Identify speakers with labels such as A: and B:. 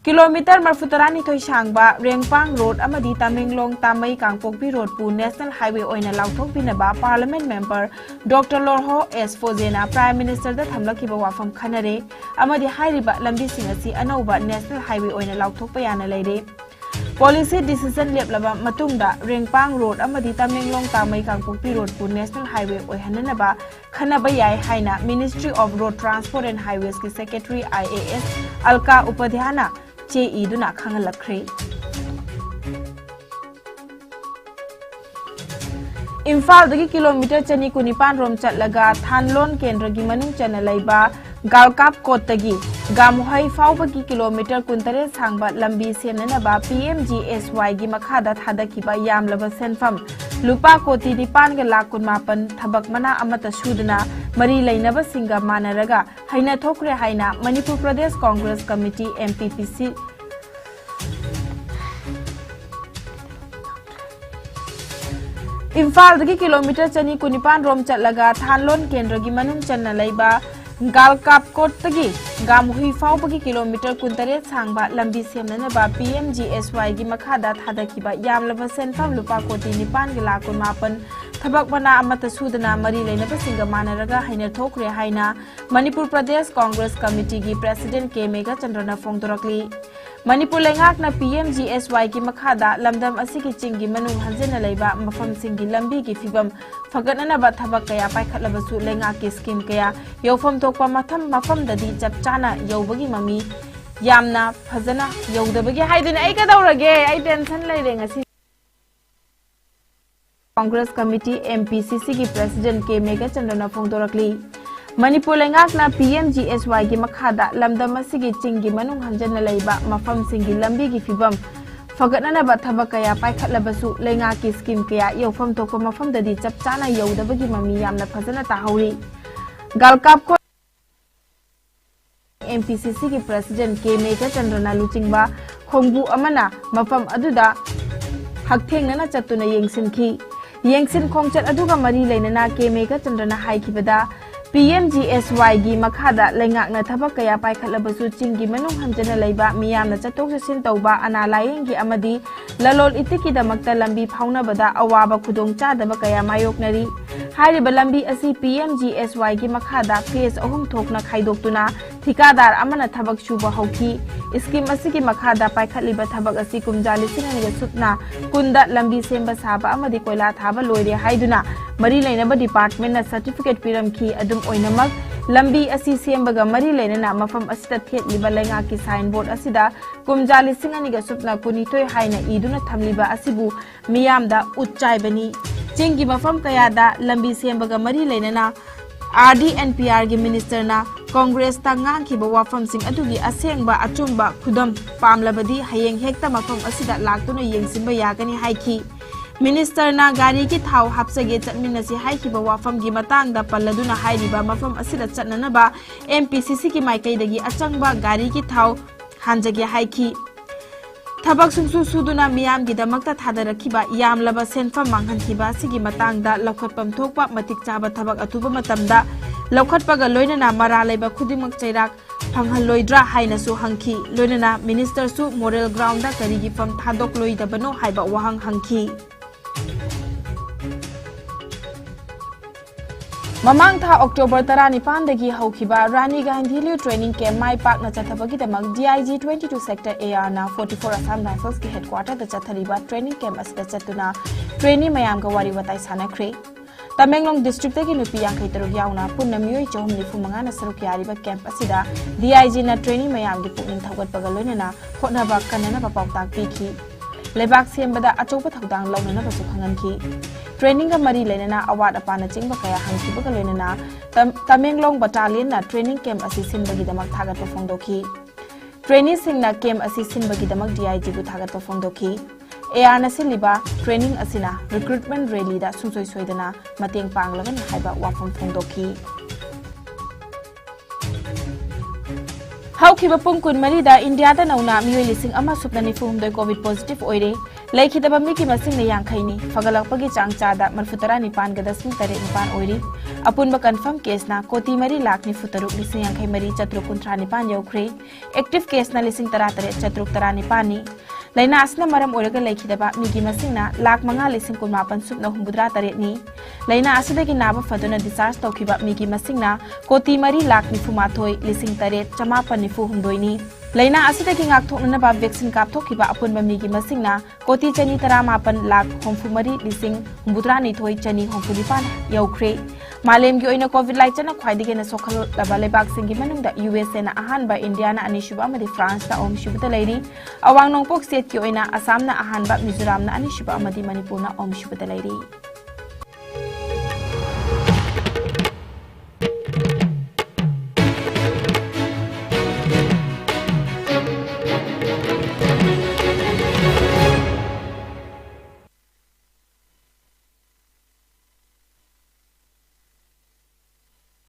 A: Kilometre मरफुतरानी थोई सांगबा रेंगपांग रोड अमदी तमेंगलोंग तामई कांगपोकपी रोड पु नेशनल हाईवे ओइना लाउथोकपिनबा parliament member doctor Lorho S फोजेना प्राइम मिनिस्टर दा थमलकिबा वाफम खनरे अमदी हाइरिबा लंबी सिंग असि अनौबा नेशनल हाईवे ओइना लाउथोकपा याना लेरे पॉलिसी डिसीजन लेपलबा मतुंगदा रेंगपांग रोड अमदी तमेंगलोंग तामई कांगपोकपी रोड पु नेशनल हाईवे ओइहननबा खनबा याय हाइना ministry of road transport and highways की सेक्रेटरी IAS अलका उपाध्यायना चे इदुना खंगलखरे इम्फाल दगी किलोमीटर चनी कुनिपान रोम चलगा थानलोन केंद्र की मनुंग चना लैबा गालकाप कोतगी गामुहै फाउबगी किलोमीटर कुंतरे सांगबा लंबी सेमननबा PMGSY की मखादा थादखिबा यामलबा सेनफम लुपा कोटी निपान ग लाख कुनमापन थबक मना अमत सुदना मरी लैनबा सिंगा मानरगा हैना थोकरे हैना मणिपुर प्रदेश कांग्रेस कमिटी MPPC इम्फाल दगी किलोमीटर चनी कुनिपान रोम चलगा थानलोन केंद्र की मनुंग चन्ना लैबा गालकापकोटगी गामुही फाउबगी किलोमीटर कुंतरे सांगबा लंबी सेमननबा PMGSY की मखादा थादखिबा यामलबा सेनफम लुपा कोटी निपान ग लाख कुनमापन थबक बना अमत सुदना मरी लैनबा सिंगा मानरगा हैना थोकरे हैना मणिपुर प्रदेश कांग्रेस कमिटी की प्रेसिडेंट के मेगा चंद्रना फोंदोरकली मणिपुर लेंगाकना PMGSY की मखादा लमदम असिगी चिंगी मनुंग हंजना लैबा मफम सिंगी लंबी की फिबम फगतननबा थबक कया पाइखतलबसु लेंगाक की स्कीम कया यौफम थोकपा मफम ददी चप चाना यौबगी ममी यामना फजना यौदबगी हाइदुना आई कदौरगे आई टेंशन लैरे ngasi कांग्रेस कमिटी MPCC की प्रेसिडेंट के मेगा चंद्रना फोंदोरकली मणिपुर लेंगाकना PMGSY की मखादा लमदम असिगी चिंगी मनुंग हंजना लैबा मफम सिंगी लंबी की फिबम फगतननबा थबक कया पाइखतलबसु लेंगा की स्कीम कया यौफम थोकपा मफम ददी चप चाना यौदबगी ममी यामना फजना ताहौरी गालकाप MPCC की प्रेसिडेंट के मेगा चंद्रना लुचिंगबा खोंगबु अमना मफम अदुदा हकथेंगना चतुना येंगसिनखी येंगसिन खोंगचत अदुगा मरी लैनना के मेगा चंद्रना हाइखिबदा PMGSY की मखादा लेंगाकना थबक कया पाइखतलबसु चिंगी मनुंग हंजना लैबा मियामना चतोक चसिन तौबा अना लायेंगी अमदी ललोल इतिकी दमकता लंबी फाउनबदा अवाबा खुदोंग चादबा कया मायोकनरी हाइरिबा लंबी असि PMGSY की मखादा फेस अहुम थोकना खाइदोक्तुना ठिकादार अमना थबक सुबा हौखी स्कीम असिगी मखादा पाइखतलिबा थबक असि कुमजा लिसिंगनिगा सुतना कुंदा लंबी सेंबा साबा अमदी कोयला थाबा लोइरे हाइदुना मरी लैनबा डिपार्टमेंट ना सर्टिफिकेट पिरमखी अदुम ओइनमक लंबी असि सेंबगा मरी लैनना मफम असिदा थेटलिबा लेंगा की साइन बोर्ड असिदा कुमजा लिसिंगनिगा सुतना कुनिथोय हाइना इदुना थमलिबा असिबु मियामदा उच्चाइबनी चिंगी मफम कयादा लंबी सेंबगा मरी लैनना RDNPR की मिनिस्टर ना कांग्रेस तांगांखिबा वाफम सिंग अदुगी असेंगबा अचुंबा खुदम पामलबदी हयेंग हेक्ता मफम असिदा लाक्तुना येंगसिनबा यागनी हाइखी मिनिस्टर ना गाड़ी की थाव हापसगे चटमिनसी हाइखिबा वाफम की मतंगदा पल्लदुना हाइरिबा मफम असिदा चटननबा MPCC की माइकैदगी अचंगबा गाड़ी की थाव हांजगे हाइखी थबक सुंसु सुदुना मियाम की दमकता थादरखिबा यामलबा सेनफम मांगहनखिबा सिगी मतंगदा लौखटपम थोकपा मतिक चाबा थबक अथुबा मतमदा लौखटपगा लोइनना मरा लेबा खुदिमक चैराक फंगहलोइद्रा हाइनसु हंखी लोइनना मिनिस्टर सु मोरल ग्राउंड दा करिगी फम थादोक लोइदबनो हाइबा वहंग हंखी ममांग था अक्टोबर 19 दगी हौखिबा रानी गांधी ट्रेनिंग कैंप माई पाकना चथबगीदमक DIG 22 सेक्टर AR ना 44 असम राइफल्स की हेडक्वार्टर द चथलिबा ट्रेनिंग कैंप असदा चतुना ट्रेनी मयाम का वारी वताई सानखरे तमेंगलोंग डिस्ट्रिक्ट की नुपी यांखै तरुक यावना पुन्ना मियोय 495 ना सरुक यारिबा कैंप असिदा DIG ना ट्रेनी मयाम की पुकनिंग थगतपगा लोइनना होटनाबा कन्नना पाउताक पीखी लेबाक सेंबदा अचौबा थौदांग लौनना बसु खंगनखी ट्रेनिंग का मरी लेना अवार्ड अपाना चिंग कया हंखिबगा लेना तमेंगलोंग बटालियन ना ट्रेनिंग कैंप असी सिनबगीदमक थागत फोंदोखी ट्रेनी सिंगना कैंप असी सिनबगीदमक DIG बु थागत फोंदोखी AR ना सिलिबा ट्रेनिंग असिना रिक्रूटमेंट रैली दा सुसोय सोयदना मतेंग पांगलगन हाइबा वाफम फोंदोखी हौखिबा पुंग कुनमरीदा इंडिया दा नौना मियोय लिसिंग अमा सुपना निफुमदोय कोविड पॉजिटिव ओइरे लेखिदबा मिकी मसिंग ने यांखैनी फगलकपगी चांग चादा 94 9 ओइरी अपुनबा कन्फर्म केसना कोटी मरी लाख निफु तरुक लिसिंग यांखै मरी चतुरुक कुंथ्रा निपान यौख्रे एक्टिव केसना लिसिंग तरा तरे चतुरुक तरा निपानी लाइना असना मरम ओरगा लेखिदबा मिगी मसिंगना लाख मंगा लिसिंग कुनमापन सुपना हुंबुद्रा तरेनी लाइना असदगी नाबा फदुना डिस्चार्ज तौखिबा मिगी मसिंगना कोटी मरी लाख निफु माथोय लिसिंग तरे चमापन निफु हुंदोइनी लाइना असदगी ngaktoknaba वैक्सीन कापथोखिबा अपुनबा मिगी मसिंगना कोटी चनी तरा मापन लाख होंफु मरी लिसिंग हुंबुद्रा निथोय चनी होंफु निपान यौख्रे मालेम की ओइना कोविड लाइचना ख्वाइदिगे न सोखल लबा लेबाक सिंगी मनुंगदा यूएसए ना अहानबा इंडिया ना अनिशुबा अमदि फ्रांस ना ओम शुबदा लैरी अवांग नोंपोक स्टेट की ओइना असम ना अहानबा मिजोरम ना अनिशुबा अमदि मणिपुर ना ओम शुबदा लैरी।